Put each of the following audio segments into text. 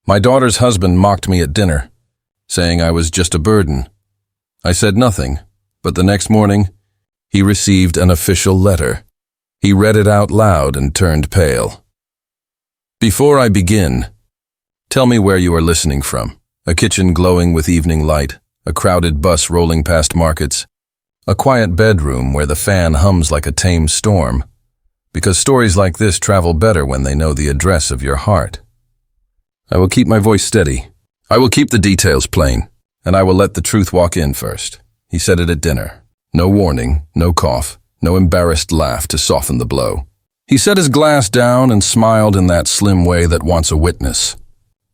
My daughter's husband mocked me at dinner, saying I was just a burden. I said nothing, but the next morning, he received an official letter. He read it out loud and turned pale. Before I begin, tell me where you are listening from. A kitchen glowing with evening light, a crowded bus rolling past markets, a quiet bedroom where the fan hums like a tame storm, because stories like this travel better when they know the address of your heart. I will keep my voice steady. I will keep the details plain, and I will let the truth walk in first. He said it at dinner. No warning, no cough, no embarrassed laugh to soften the blow. He set his glass down and smiled in that slim way that wants a witness.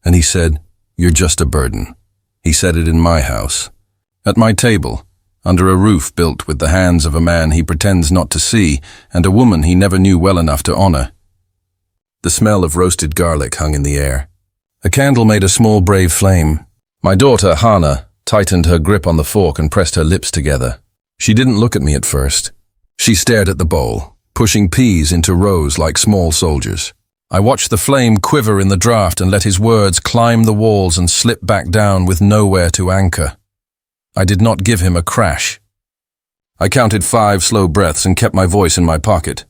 And he said, "You're just a burden." He said it in my house, at my table, under a roof built with the hands of a man he pretends not to see and a woman he never knew well enough to honor. The smell of roasted garlic hung in the air. A candle made a small brave flame. My daughter, Hannah, tightened her grip on the fork and pressed her lips together. She didn't look at me at first. She stared at the bowl, pushing peas into rows like small soldiers. I watched the flame quiver in the draft and let his words climb the walls and slip back down with nowhere to anchor. I did not give him a crash. I counted 5 slow breaths and kept my voice in my pocket.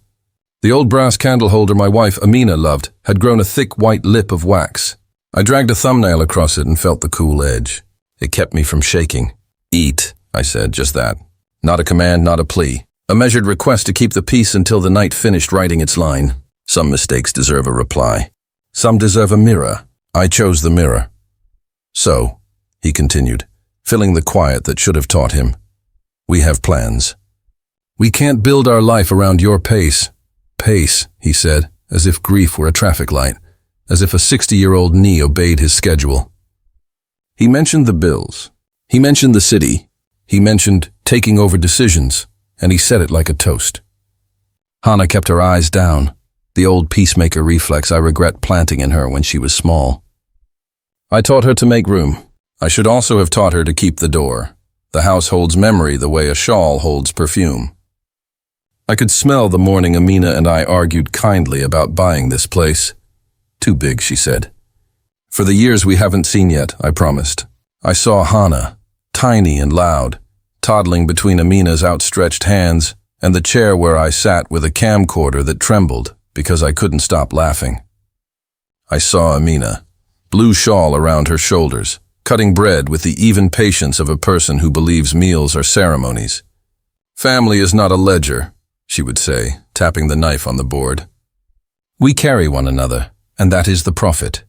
The old brass candle holder my wife, Amina, loved had grown a thick white lip of wax. I dragged a thumbnail across it and felt the cool edge. It kept me from shaking. "Eat," I said, just that. Not a command, not a plea. A measured request to keep the peace until the night finished writing its line. Some mistakes deserve a reply. Some deserve a mirror. I chose the mirror. "So," he continued, filling the quiet that should have taught him, "we have plans. We can't build our life around your pace." "Pace," he said, as if grief were a traffic light, as if a 60-year-old knee obeyed his schedule. He mentioned the bills. He mentioned the city. He mentioned taking over decisions, and he said it like a toast. Hannah kept her eyes down, the old peacemaker reflex I regret planting in her when she was small. I taught her to make room. I should also have taught her to keep the door. The house holds memory the way a shawl holds perfume. I could smell the morning Amina and I argued kindly about buying this place. "Too big," she said. "For the years we haven't seen yet," I promised. I saw Hannah, tiny and loud, toddling between Amina's outstretched hands and the chair where I sat with a camcorder that trembled because I couldn't stop laughing. I saw Amina, blue shawl around her shoulders, cutting bread with the even patience of a person who believes meals are ceremonies. "Family is not a ledger," she would say, tapping the knife on the board. "We carry one another, and that is the profit."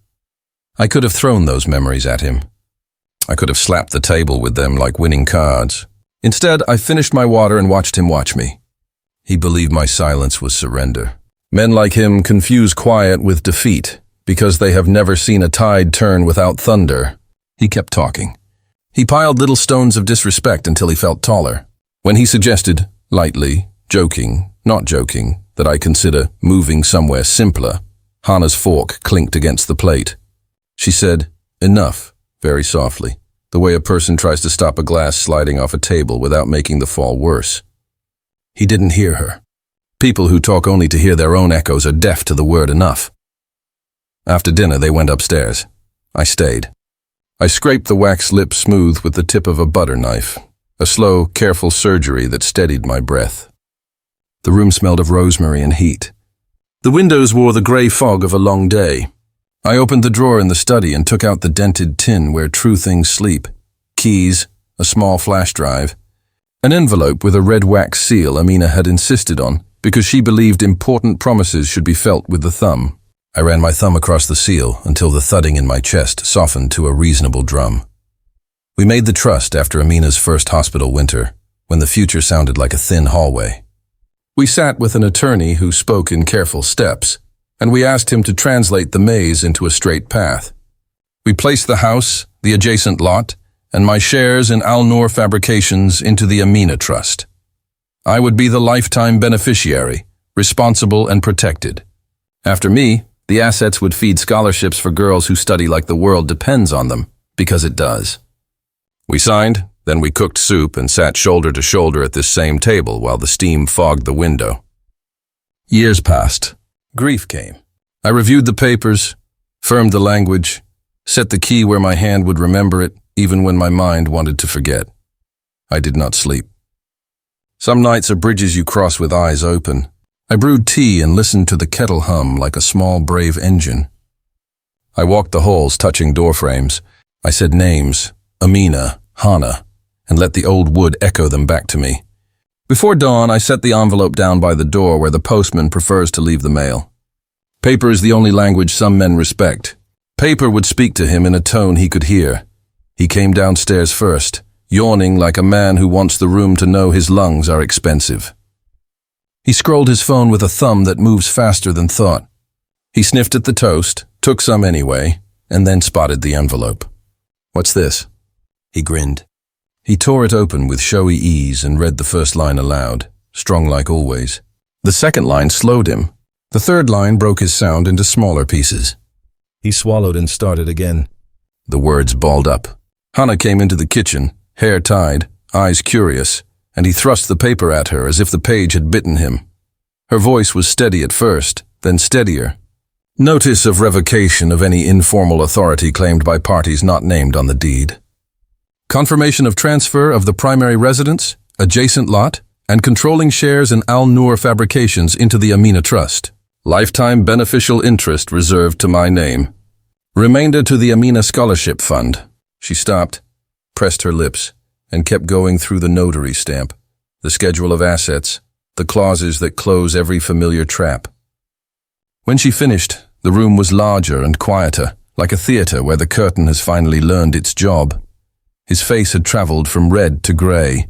I could have thrown those memories at him. I could have slapped the table with them like winning cards. Instead, I finished my water and watched him watch me. He believed my silence was surrender. Men like him confuse quiet with defeat because they have never seen a tide turn without thunder. He kept talking. He piled little stones of disrespect until he felt taller. When he suggested, lightly, joking, not joking, that I consider moving somewhere simpler, Hannah's fork clinked against the plate. She said, "Enough," very softly, the way a person tries to stop a glass sliding off a table without making the fall worse. He didn't hear her. People who talk only to hear their own echoes are deaf to the word enough. After dinner, they went upstairs. I stayed. I scraped the wax lip smooth with the tip of a butter knife, a slow, careful surgery that steadied my breath. The room smelled of rosemary and heat. The windows wore the gray fog of a long day. I opened the drawer in the study and took out the dented tin where true things sleep, keys, a small flash drive, an envelope with a red wax seal Amina had insisted on because she believed important promises should be felt with the thumb. I ran my thumb across the seal until the thudding in my chest softened to a reasonable drum. We made the trust after Amina's first hospital winter, when the future sounded like a thin hallway. We sat with an attorney who spoke in careful steps, and we asked him to translate the maze into a straight path. We placed the house, the adjacent lot, and my shares in Al-Noor Fabrications into the Amina Trust. I would be the lifetime beneficiary, responsible and protected. After me, the assets would feed scholarships for girls who study like the world depends on them, because it does. We signed, then we cooked soup and sat shoulder to shoulder at this same table while the steam fogged the window. Years passed. Grief came. I reviewed the papers, firmed the language, set the key where my hand would remember it, even when my mind wanted to forget. I did not sleep. Some nights are bridges you cross with eyes open. I brewed tea and listened to the kettle hum like a small, brave engine. I walked the halls, touching doorframes. I said names, Amina, Hana, and let the old wood echo them back to me. Before dawn, I set the envelope down by the door where the postman prefers to leave the mail. Paper is the only language some men respect. Paper would speak to him in a tone he could hear. He came downstairs first, yawning like a man who wants the room to know his lungs are expensive. He scrolled his phone with a thumb that moves faster than thought. He sniffed at the toast, took some anyway, and then spotted the envelope. "What's this?" He grinned. He tore it open with showy ease and read the first line aloud, strong like always. The second line slowed him. The third line broke his sound into smaller pieces. He swallowed and started again. The words balled up. Hannah came into the kitchen, hair tied, eyes curious, and he thrust the paper at her as if the page had bitten him. Her voice was steady at first, then steadier. Notice of revocation of any informal authority claimed by parties not named on the deed. Confirmation of transfer of the primary residence, adjacent lot, and controlling shares in Al Noor Fabrications into the Amina Trust. Lifetime beneficial interest reserved to my name. Remainder to the Amina Scholarship Fund. She stopped, pressed her lips, and kept going through the notary stamp, the schedule of assets, the clauses that close every familiar trap. When she finished, the room was larger and quieter, like a theater where the curtain has finally learned its job. His face had traveled from red to gray.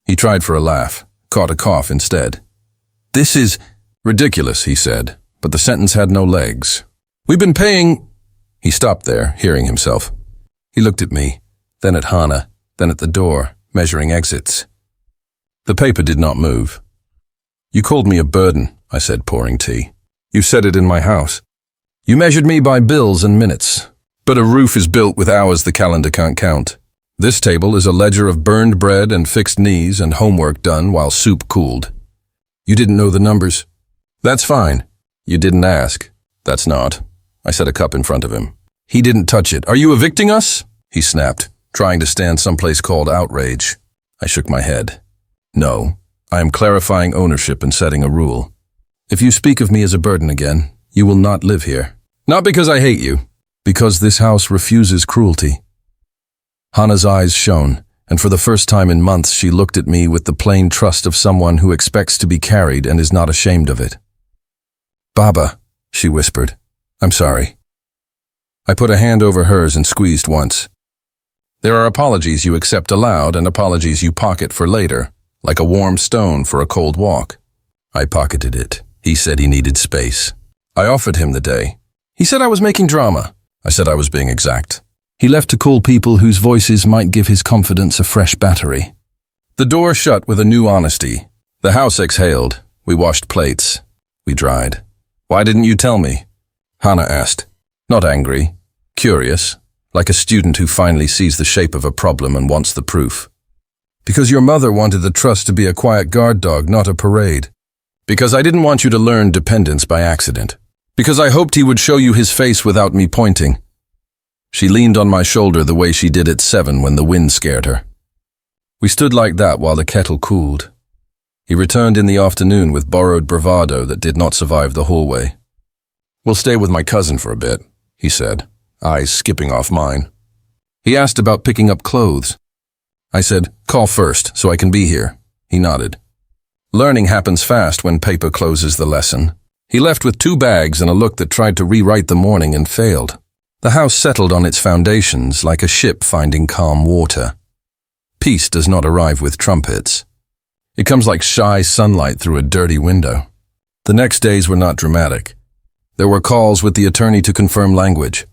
He tried for a laugh, caught a cough instead. "This is ridiculous," he said, but the sentence had no legs. "We've been paying—" He stopped there, hearing himself. He looked at me, then at Hannah, then at the door, measuring exits. The paper did not move. "You called me a burden," I said, pouring tea. "You said it in my house. You measured me by bills and minutes. But a roof is built with hours the calendar can't count. This table is a ledger of burned bread and fixed knees and homework done while soup cooled. You didn't know the numbers. That's fine. You didn't ask. That's not." I set a cup in front of him. He didn't touch it. "Are you evicting us?" he snapped, trying to stand someplace called outrage. I shook my head. "No, I am clarifying ownership and setting a rule. If you speak of me as a burden again, you will not live here. Not because I hate you, because this house refuses cruelty." Hannah's eyes shone, and for the first time in months she looked at me with the plain trust of someone who expects to be carried and is not ashamed of it. "Baba," she whispered, "I'm sorry." I put a hand over hers and squeezed once. There are apologies you accept aloud and apologies you pocket for later, like a warm stone for a cold walk. I pocketed it. He said he needed space. I offered him the day. He said I was making drama. I said I was being exact. He left to call people whose voices might give his confidence a fresh battery. The door shut with a new honesty. The house exhaled. We washed plates. We dried. "Why didn't you tell me?" Hannah asked. Not angry, curious, like a student who finally sees the shape of a problem and wants the proof. "Because your mother wanted the trust to be a quiet guard dog, not a parade. Because I didn't want you to learn dependence by accident. Because I hoped he would show you his face without me pointing." She leaned on my shoulder the way she did at 7 when the wind scared her. We stood like that while the kettle cooled. He returned in the afternoon with borrowed bravado that did not survive the hallway. "We'll stay with my cousin for a bit," he said, eyes skipping off mine. He asked about picking up clothes. I said, "Call first so I can be here." He nodded. Learning happens fast when paper closes the lesson. He left with 2 bags and a look that tried to rewrite the morning and failed. The house settled on its foundations like a ship finding calm water. Peace does not arrive with trumpets. It comes like shy sunlight through a dirty window. The next days were not dramatic. There were calls with the attorney to confirm language.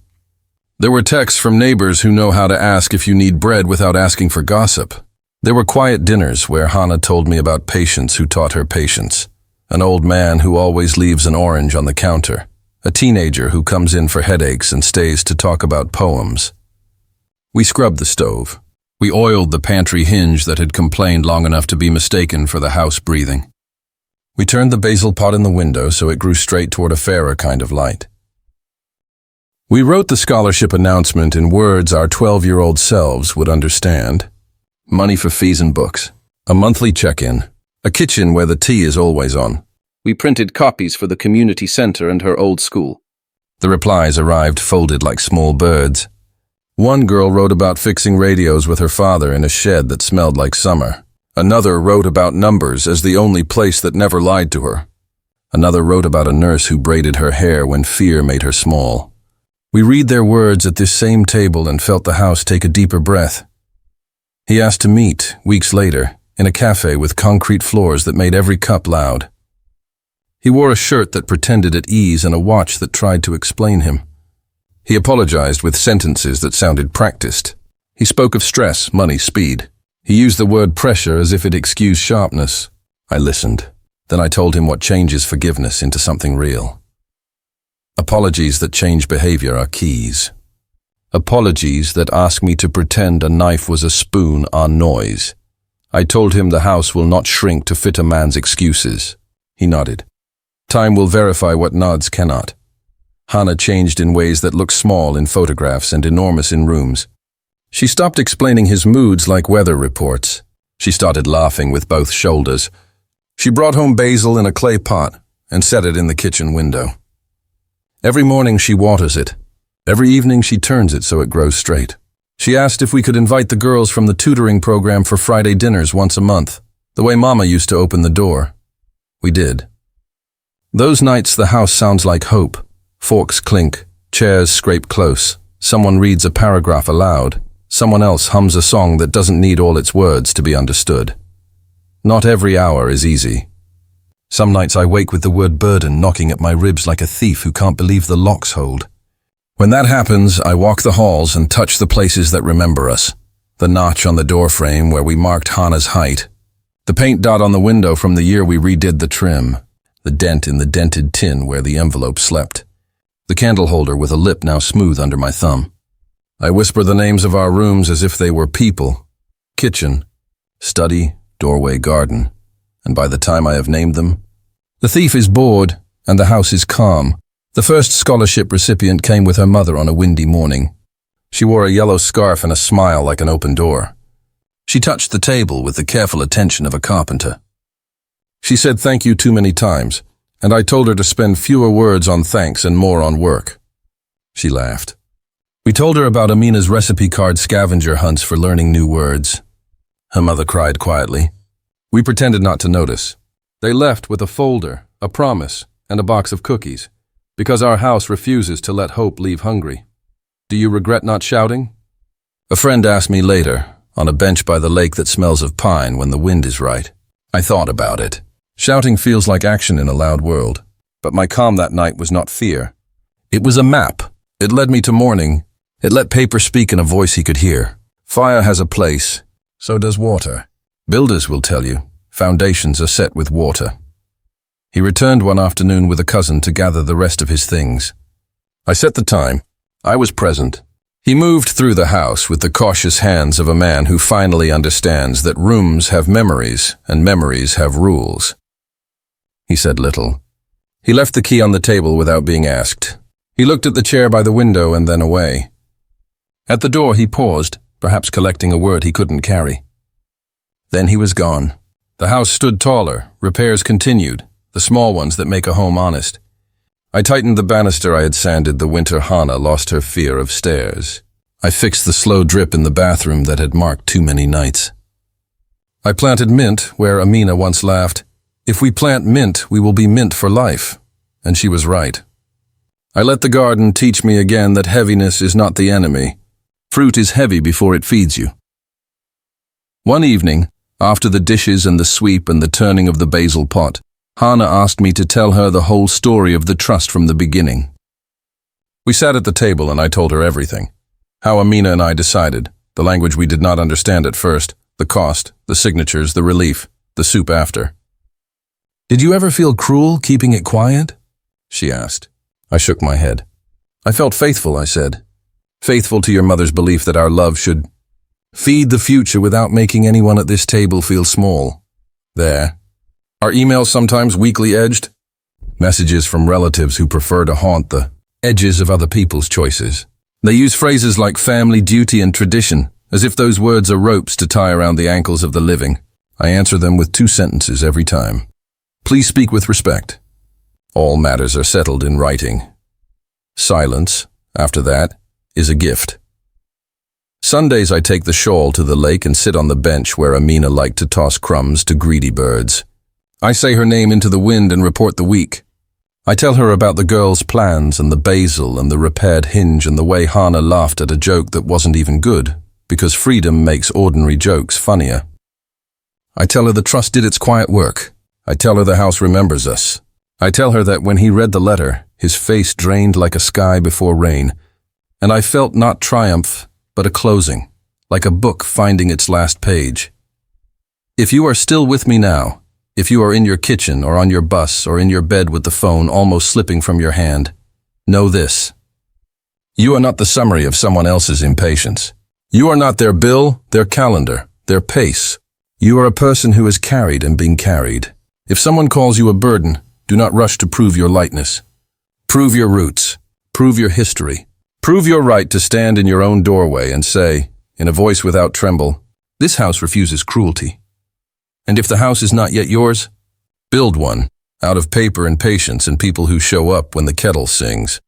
There were texts from neighbors who know how to ask if you need bread without asking for gossip. There were quiet dinners where Hannah told me about patience who taught her patience, an old man who always leaves an orange on the counter, a teenager who comes in for headaches and stays to talk about poems. We scrubbed the stove. We oiled the pantry hinge that had complained long enough to be mistaken for the house breathing. We turned the basil pot in the window so it grew straight toward a fairer kind of light. We wrote the scholarship announcement in words our 12-year-old selves would understand. Money for fees and books, a monthly check-in, a kitchen where the tea is always on. We printed copies for the community center and her old school. The replies arrived folded like small birds. One girl wrote about fixing radios with her father in a shed that smelled like summer. Another wrote about numbers as the only place that never lied to her. Another wrote about a nurse who braided her hair when fear made her small. We read their words at this same table and felt the house take a deeper breath. He asked to meet, weeks later, in a cafe with concrete floors that made every cup loud. He wore a shirt that pretended at ease and a watch that tried to explain him. He apologized with sentences that sounded practiced. He spoke of stress, money, speed. He used the word pressure as if it excused sharpness. I listened. Then I told him what changes forgiveness into something real. Apologies that change behavior are keys. Apologies that ask me to pretend a knife was a spoon are noise. I told him the house will not shrink to fit a man's excuses. He nodded. Time will verify what nods cannot. Hannah changed in ways that look small in photographs and enormous in rooms. She stopped explaining his moods like weather reports. She started laughing with both shoulders. She brought home basil in a clay pot and set it in the kitchen window. Every morning she waters it. Every evening she turns it so it grows straight. She asked if we could invite the girls from the tutoring program for Friday dinners once a month, the way Mama used to open the door. We did. Those nights the house sounds like hope. Forks clink, chairs scrape close, someone reads a paragraph aloud, someone else hums a song that doesn't need all its words to be understood. Not every hour is easy. Some nights I wake with the word burden knocking at my ribs like a thief who can't believe the locks hold. When that happens, I walk the halls and touch the places that remember us. The notch on the doorframe where we marked Hannah's height. The paint dot on the window from the year we redid the trim. The dent in the dented tin where the envelope slept. The candle holder with a lip now smooth under my thumb. I whisper the names of our rooms as if they were people. Kitchen, study, doorway, garden. And by the time I have named them, the thief is bored and the house is calm. The first scholarship recipient came with her mother on a windy morning. She wore a yellow scarf and a smile like an open door. She touched the table with the careful attention of a carpenter. She said thank you too many times, and I told her to spend fewer words on thanks and more on work. She laughed. We told her about Amina's recipe card scavenger hunts for learning new words. Her mother cried quietly. We pretended not to notice. They left with a folder, a promise, and a box of cookies, because our house refuses to let hope leave hungry. Do you regret not shouting? A friend asked me later, on a bench by the lake that smells of pine when the wind is right. I thought about it. Shouting feels like action in a loud world, but my calm that night was not fear. It was a map. It led me to morning. It let paper speak in a voice he could hear. Fire has a place, so does water. Builders will tell you, foundations are set with water. He returned one afternoon with a cousin to gather the rest of his things. I set the time. I was present. He moved through the house with the cautious hands of a man who finally understands that rooms have memories and memories have rules. He said little. He left the key on the table without being asked. He looked at the chair by the window and then away. At the door he paused, perhaps collecting a word he couldn't carry. Then he was gone. The house stood taller, repairs continued, the small ones that make a home honest. I tightened the banister I had sanded the winter Hannah lost her fear of stairs. I fixed the slow drip in the bathroom that had marked too many nights. I planted mint where Amina once laughed, "If we plant mint, we will be mint for life." And she was right. I let the garden teach me again that heaviness is not the enemy. Fruit is heavy before it feeds you. One evening, after the dishes and the sweep and the turning of the basil pot, Hannah asked me to tell her the whole story of the trust from the beginning. We sat at the table and I told her everything. How Amina and I decided, the language we did not understand at first, the cost, the signatures, the relief, the soup after. "Did you ever feel cruel keeping it quiet?" she asked. I shook my head. "I felt faithful," I said. "Faithful to your mother's belief that our love should feed the future without making anyone at this table feel small." There. Are emails sometimes weakly edged? Messages from relatives who prefer to haunt the edges of other people's choices. They use phrases like family, duty, and tradition, as if those words are ropes to tie around the ankles of the living. I answer them with 2 sentences every time. Please speak with respect. All matters are settled in writing. Silence, after that, is a gift. Sundays I take the shawl to the lake and sit on the bench where Amina liked to toss crumbs to greedy birds. I say her name into the wind and report the week. I tell her about the girls' plans and the basil and the repaired hinge and the way Hannah laughed at a joke that wasn't even good, because freedom makes ordinary jokes funnier. I tell her the trust did its quiet work. I tell her the house remembers us. I tell her that when he read the letter, his face drained like a sky before rain, and I felt not triumph, but a closing, like a book finding its last page. If you are still with me now, if you are in your kitchen or on your bus or in your bed with the phone almost slipping from your hand, know this. You are not the summary of someone else's impatience. You are not their bill, their calendar, their pace. You are a person who is carried and being carried. If someone calls you a burden, do not rush to prove your lightness. Prove your roots. Prove your history. Prove your right to stand in your own doorway and say, in a voice without tremble, this house refuses cruelty. And if the house is not yet yours, build one, out of paper and patience and people who show up when the kettle sings.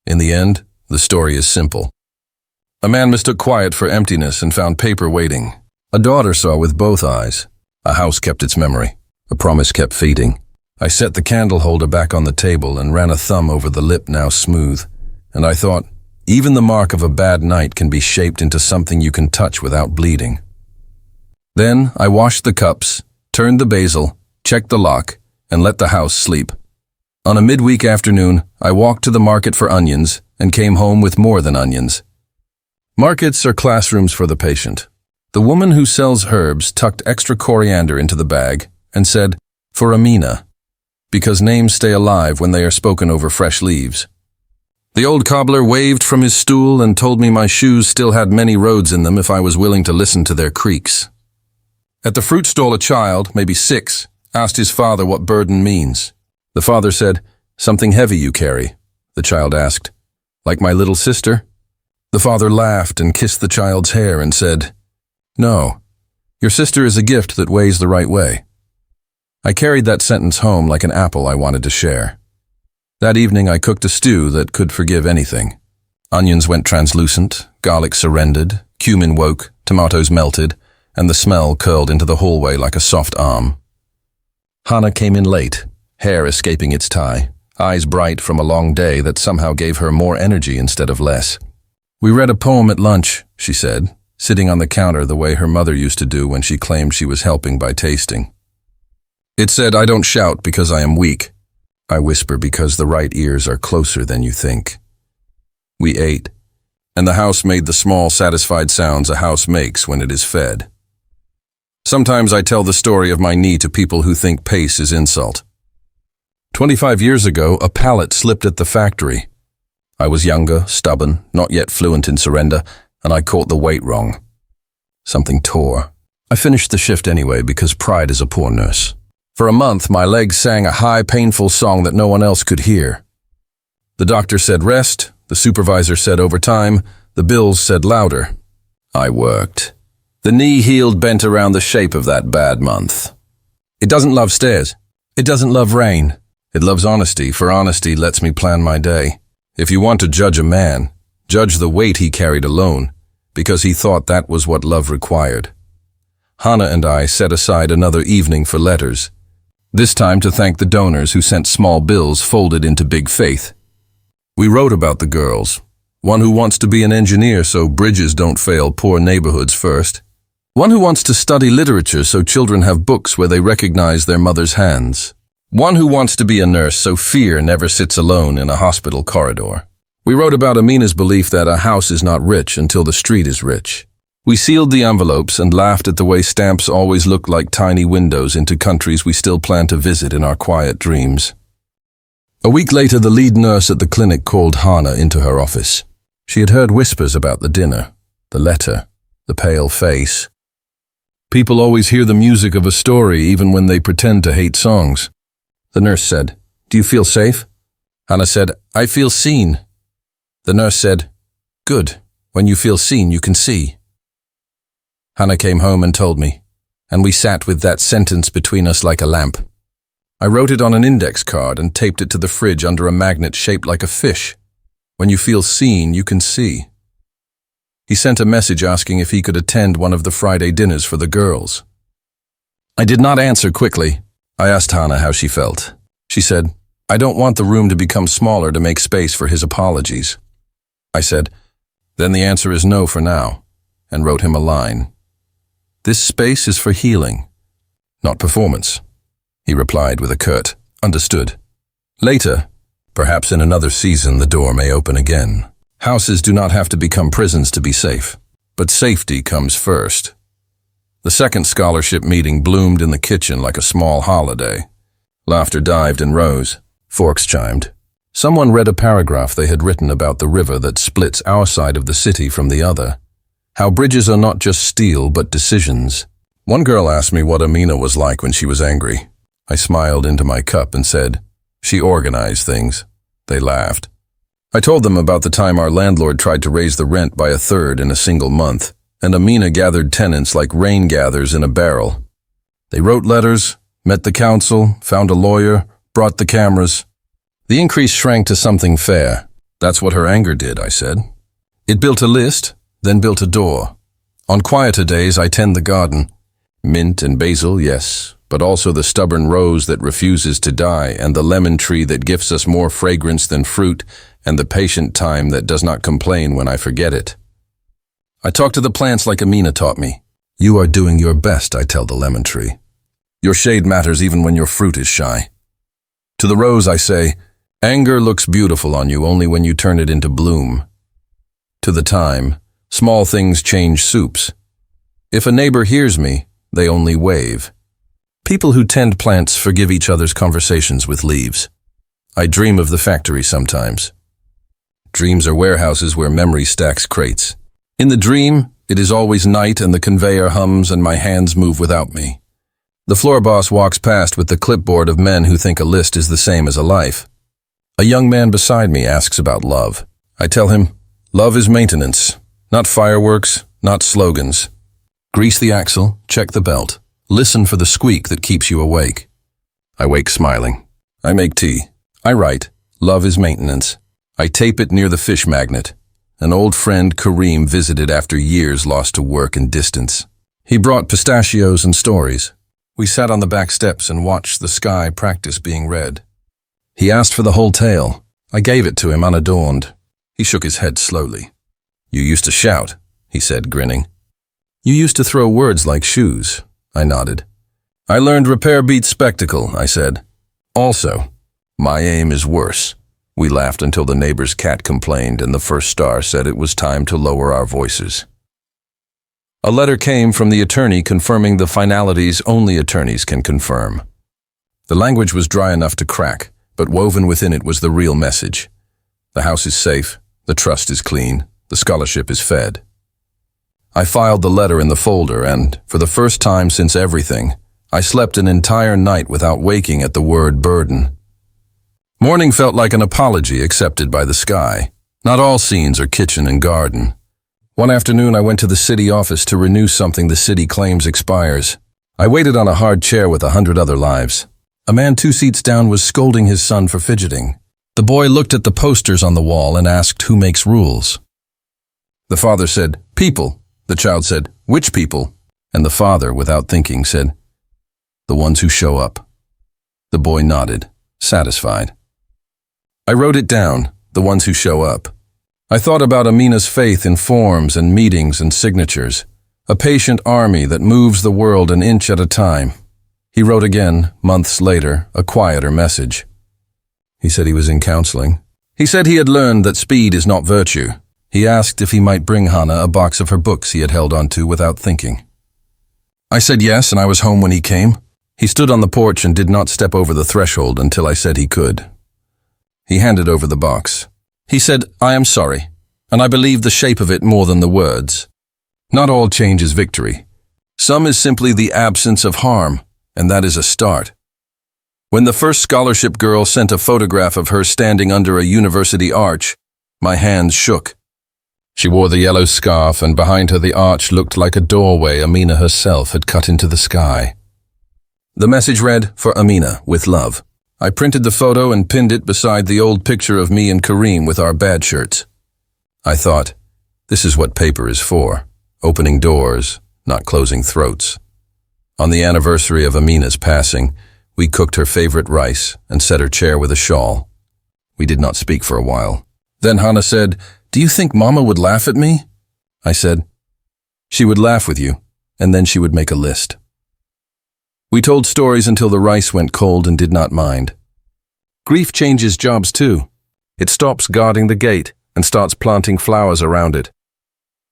In the end, the story is simple. A man mistook quiet for emptiness and found paper waiting. A daughter saw with both eyes. A house kept its memory. A promise kept feeding. I set the candle holder back on the table and ran a thumb over the lip now smooth. And I thought, even the mark of a bad night can be shaped into something you can touch without bleeding. Then I washed the cups, turned the basil, checked the lock, and let the house sleep. On a midweek afternoon, I walked to the market for onions and came home with more than onions. Markets are classrooms for the patient. The woman who sells herbs tucked extra coriander into the bag and said, for Amina, because names stay alive when they are spoken over fresh leaves. The old cobbler waved from his stool and told me my shoes still had many roads in them if I was willing to listen to their creaks. At the fruit stall, a child, maybe 6, asked his father what burden means. The father said, something heavy you carry. The child asked, like my little sister? The father laughed and kissed the child's hair and said, no, your sister is a gift that weighs the right way. I carried that sentence home like an apple I wanted to share. That evening I cooked a stew that could forgive anything. Onions went translucent, garlic surrendered, cumin woke, tomatoes melted, and the smell curled into the hallway like a soft arm. Hannah came in late, hair escaping its tie, eyes bright from a long day that somehow gave her more energy instead of less. We read a poem at lunch, she said, sitting on the counter the way her mother used to do when she claimed she was helping by tasting. It said, I don't shout because I am weak. I whisper because the right ears are closer than you think. We ate, and the house made the small, satisfied sounds a house makes when it is fed. Sometimes I tell the story of my knee to people who think pace is insult. 25 years ago, a pallet slipped at the factory. I was younger, stubborn, not yet fluent in surrender, and I caught the weight wrong. Something tore. I finished the shift anyway because pride is a poor nurse. For a month, my legs sang a high, painful song that no one else could hear. The doctor said rest, the supervisor said overtime, the bills said louder. I worked. The knee healed bent around the shape of that bad month. It doesn't love stairs. It doesn't love rain. It loves honesty, for honesty lets me plan my day. If you want to judge a man, judge the weight he carried alone, because he thought that was what love required. Hannah and I set aside another evening for letters, this time to thank the donors who sent small bills folded into big faith. We wrote about the girls, one who wants to be an engineer so bridges don't fail poor neighborhoods first, one who wants to study literature so children have books where they recognize their mother's hands, one who wants to be a nurse so fear never sits alone in a hospital corridor. We wrote about Amina's belief that a house is not rich until the street is rich. We sealed the envelopes and laughed at the way stamps always looked like tiny windows into countries we still plan to visit in our quiet dreams. A week later, the lead nurse at the clinic called Hannah into her office. She had heard whispers about the dinner, the letter, the pale face. People always hear the music of a story even when they pretend to hate songs. The nurse said, "Do you feel safe?" Hannah said, "I feel seen." The nurse said, "Good. When you feel seen, you can see." Hannah came home and told me, and we sat with that sentence between us like a lamp. I wrote it on an index card and taped it to the fridge under a magnet shaped like a fish. When you feel seen, you can see. He sent a message asking if he could attend one of the Friday dinners for the girls. I did not answer quickly. I asked Hannah how she felt. She said, "I don't want the room to become smaller to make space for his apologies." I said, "Then the answer is no for now," and wrote him a line. "This space is for healing, not performance." He replied with a curt, "Understood." Later, perhaps in another season, the door may open again. Houses do not have to become prisons to be safe, but safety comes first. The second scholarship meeting bloomed in the kitchen like a small holiday. Laughter dived and rose. Forks chimed. Someone read a paragraph they had written about the river that splits our side of the city from the other. How bridges are not just steel, but decisions. One girl asked me what Amina was like when she was angry. I smiled into my cup and said, "She organized things." They laughed. I told them about the time our landlord tried to raise the rent by 1/3 in a single month, and Amina gathered tenants like rain gathers in a barrel. They wrote letters, met the council, found a lawyer, brought the cameras. The increase shrank to something fair. That's what her anger did, I said. It built a list, then built a door. On quieter days, I tend the garden. Mint and basil, yes, but also the stubborn rose that refuses to die, and the lemon tree that gifts us more fragrance than fruit, and the patient thyme that does not complain when I forget it. I talk to the plants like Amina taught me. You are doing your best, I tell the lemon tree. Your shade matters even when your fruit is shy. To the rose I say, anger looks beautiful on you only when you turn it into bloom. To the thyme, small things change soups. If a neighbor hears me, they only wave. People who tend plants forgive each other's conversations with leaves. I dream of the factory sometimes. Dreams are warehouses where memory stacks crates. In the dream, it is always night and the conveyor hums and my hands move without me. The floor boss walks past with the clipboard of men who think a list is the same as a life. A young man beside me asks about love. I tell him, love is maintenance, not fireworks, not slogans. Grease the axle, check the belt, listen for the squeak that keeps you awake. I wake smiling. I make tea. I write, love is maintenance. I tape it near the fish magnet. An old friend, Kareem, visited after years lost to work and distance. He brought pistachios and stories. We sat on the back steps and watched the sky practice being read. He asked for the whole tale. I gave it to him unadorned. He shook his head slowly. You used to shout, he said, grinning. You used to throw words like shoes, I nodded. I learned repair beats spectacle, I said. Also, my aim is worse. We laughed until the neighbor's cat complained and the first star said it was time to lower our voices. A letter came from the attorney confirming the finalities only attorneys can confirm. The language was dry enough to crack, but woven within it was the real message. The house is safe, the trust is clean, the scholarship is fed. I filed the letter in the folder and, for the first time since everything, I slept an entire night without waking at the word burden. Morning felt like an apology accepted by the sky. Not all scenes are kitchen and garden. One afternoon I went to the city office to renew something the city claims expires. I waited on a hard chair with 100 other lives. A man 2 seats down was scolding his son for fidgeting. The boy looked at the posters on the wall and asked who makes rules. The father said, people. The child said, which people? And the father, without thinking, said, the ones who show up. The boy nodded, satisfied. I wrote it down, the ones who show up. I thought about Amina's faith in forms and meetings and signatures, a patient army that moves the world an inch at a time. He wrote again, months later, a quieter message. He said he was in counseling. He said he had learned that speed is not virtue. He asked if he might bring Hannah a box of her books he had held onto without thinking. I said yes, and I was home when he came. He stood on the porch and did not step over the threshold until I said he could. He handed over the box. He said, I am sorry, and I believe the shape of it more than the words. Not all change is victory. Some is simply the absence of harm, and that is a start. When the first scholarship girl sent a photograph of her standing under a university arch, my hands shook. She wore the yellow scarf, and behind her the arch looked like a doorway Amina herself had cut into the sky. The message read, "For Amina, with love." I printed the photo and pinned it beside the old picture of me and Kareem with our bad shirts. I thought, this is what paper is for, opening doors, not closing throats. On the anniversary of Amina's passing, we cooked her favorite rice and set her chair with a shawl. We did not speak for a while. Then Hannah said, "Do you think Mama would laugh at me?" I said, "She would laugh with you, and then she would make a list." We told stories until the rice went cold and did not mind. Grief changes jobs too. It stops guarding the gate and starts planting flowers around it.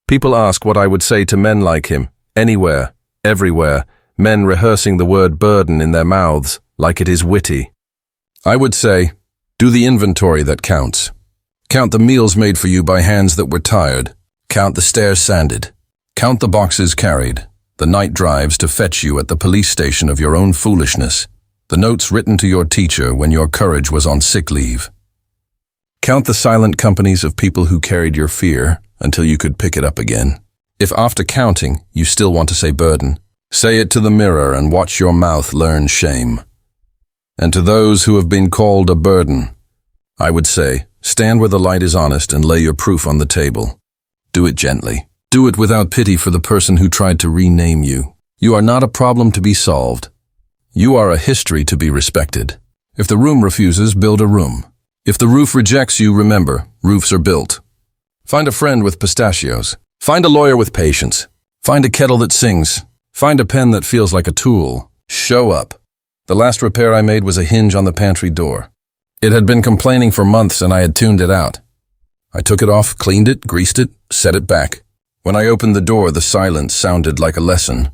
People ask what I would say to men like him, anywhere, everywhere, men rehearsing the word burden in their mouths like it is witty. I would say, do the inventory that counts. Count the meals made for you by hands that were tired. Count the stairs sanded. Count the boxes carried. The night drives to fetch you at the police station of your own foolishness. The notes written to your teacher when your courage was on sick leave. Count the silent companies of people who carried your fear until you could pick it up again. If after counting you still want to say burden, say it to the mirror and watch your mouth learn shame. And to those who have been called a burden, I would say, stand where the light is honest and lay your proof on the table. Do it gently. Do it without pity for the person who tried to rename you. You are not a problem to be solved. You are a history to be respected. If the room refuses, build a room. If the roof rejects you, remember, roofs are built. Find a friend with pistachios. Find a lawyer with patience. Find a kettle that sings. Find a pen that feels like a tool. Show up. The last repair I made was a hinge on the pantry door. It had been complaining for months and I had tuned it out. I took it off, cleaned it, greased it, set it back. When I opened the door, the silence sounded like a lesson.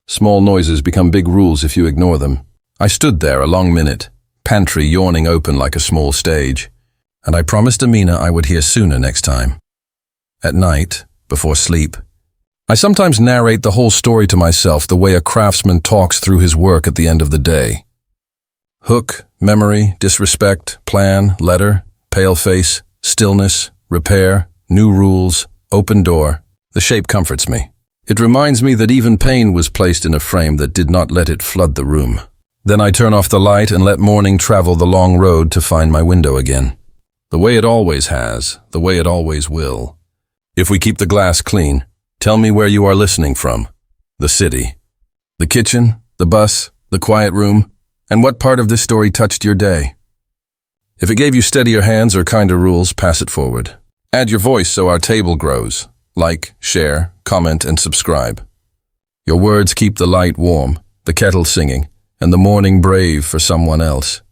Small noises become big rules if you ignore them. I stood there a long minute, pantry yawning open like a small stage, and I promised Amina I would hear sooner next time. At night, before sleep, I sometimes narrate the whole story to myself the way a craftsman talks through his work at the end of the day. Hook, memory, disrespect, plan, letter, pale face, stillness, repair, new rules, open door. The shape comforts me. It reminds me that even pain was placed in a frame that did not let it flood the room. Then I turn off the light and let morning travel the long road to find my window again. The way it always has, the way it always will. If we keep the glass clean, tell me where you are listening from. The city. The kitchen, the bus, the quiet room, and what part of this story touched your day. If it gave you steadier hands or kinder rules, pass it forward. Add your voice so our table grows. Like, share, comment, and subscribe. Your words keep the light warm, the kettle singing, and the morning brave for someone else.